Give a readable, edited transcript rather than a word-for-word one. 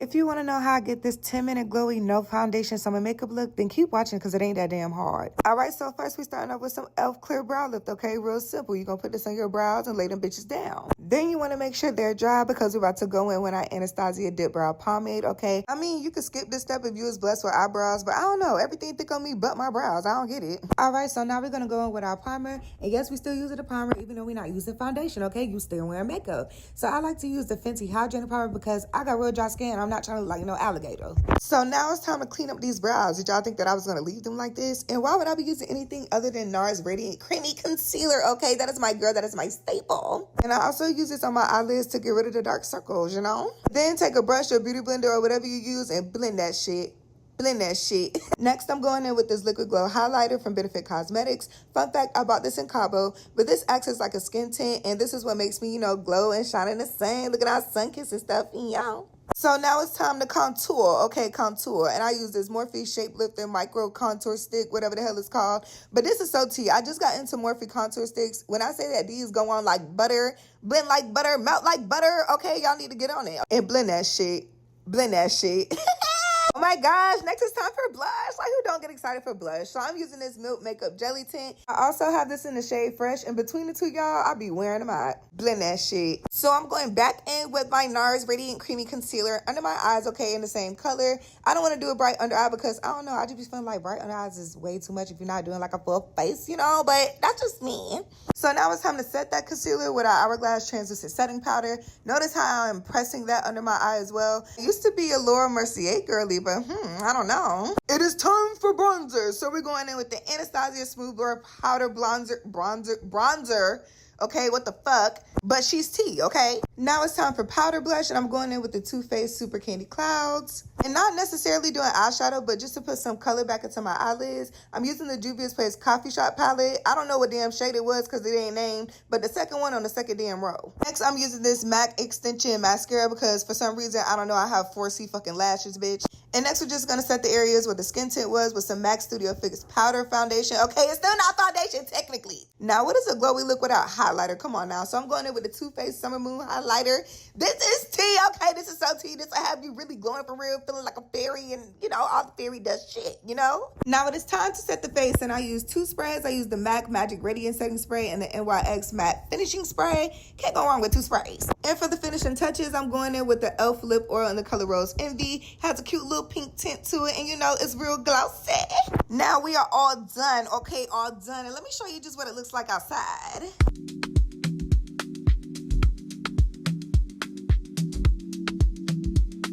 If you want to know how I get this 10-minute glowy, no foundation summer makeup look, then keep watching because it ain't that damn hard. All right, so first we starting off with some e.l.f. clear brow lift, okay? Real simple. You're going to put this on your brows and lay them bitches down. Then you want to make sure they're dry because we're about to go in with our Anastasia Dip Brow Pomade, okay? I mean, you could skip this step if you was blessed with eyebrows, but I don't know. Everything thick on me but my brows. I don't get it. All right, so now we're going to go in with our primer. And yes, we still using the primer even though we're not using foundation, okay? You still wearing makeup. So I like to use the Fenty Hydrating Primer because I got real dry skin. I'm not trying to look like, alligator. So now it's time to clean up these brows. Did y'all think that I was going to leave them like this? And why would I be using anything other than NARS Radiant Creamy Concealer? Okay, that is my girl. That is my staple. And I also use this on my eyelids to get rid of the dark circles, you know? Then take a brush or beauty blender or whatever you use and blend that shit. Blend that shit. Next, I'm going in with this Liquid Glow highlighter from Benefit Cosmetics. Fun fact, I bought this in Cabo, but this acts as like a skin tint, and this is what makes me, glow and shine in the sun. Look at our sun kiss and stuff, y'all. So now it's time to contour. Okay, contour. And I use this Morphe Shapelifter Micro Contour Stick, whatever the hell it's called. But this is so tea. I just got into Morphe Contour Sticks. When I say that these go on like butter, blend like butter, melt like butter, okay, y'all need to get on it. And blend that shit. Blend that shit. Oh my gosh, next it's time for blush. Like, who don't get excited for blush? So I'm using this Milk Makeup Jelly Tint. I also have this in the shade Fresh. And between the two, y'all, I'll be wearing them out. Blend that shit. So I'm going back in with my NARS Radiant Creamy Concealer under my eyes, okay, in the same color. I don't want to do a bright under eye because, I don't know, I just be feeling like bright under eyes is way too much if you're not doing like a full face, but that's just me. So now it's time to set that concealer with our Hourglass Translucent Setting Powder. Notice how I'm pressing that under my eye as well. I used to be a Laura Mercier girly, but I don't know. It is time for bronzer. So we're going in with the Anastasia Smooth Blur Powder Bronzer. Okay, what the fuck? But she's tea, okay? Now it's time for powder blush, and I'm going in with the Too Faced Super Candy Clouds. And not necessarily doing eyeshadow, but just to put some color back into my eyelids. I'm using the Juvia's Place Coffee Shop palette. I don't know what damn shade it was because it ain't named, but the second one on the second damn row. Next, I'm using this MAC Extension Mascara because for some reason, I don't know, I have 4C fucking lashes, bitch. And next, we're just going to set the areas where the skin tint was with some MAC Studio Fix Powder Foundation. Okay, it's still not foundation, technically. Now, what is a glowy look without highlighter? Come on now. So I'm going in with the Too Faced Summer Moon Highlighter. This is tea, okay? This is so tea. This will have you really glowing for real, feeling like a fairy and, all the fairy dust shit, Now it is time to set the face, and I use two sprays. I use the MAC Magic Radiance Setting Spray and the NYX Matte Finishing Spray. Can't go wrong with two sprays. And for the finishing touches, I'm going in with the e.l.f. Lip Oil in the color Rose Envy. Has a cute little pink tint to it, and it's real glossy. Now we are all done, okay? All done. And let me show you just what it looks like outside.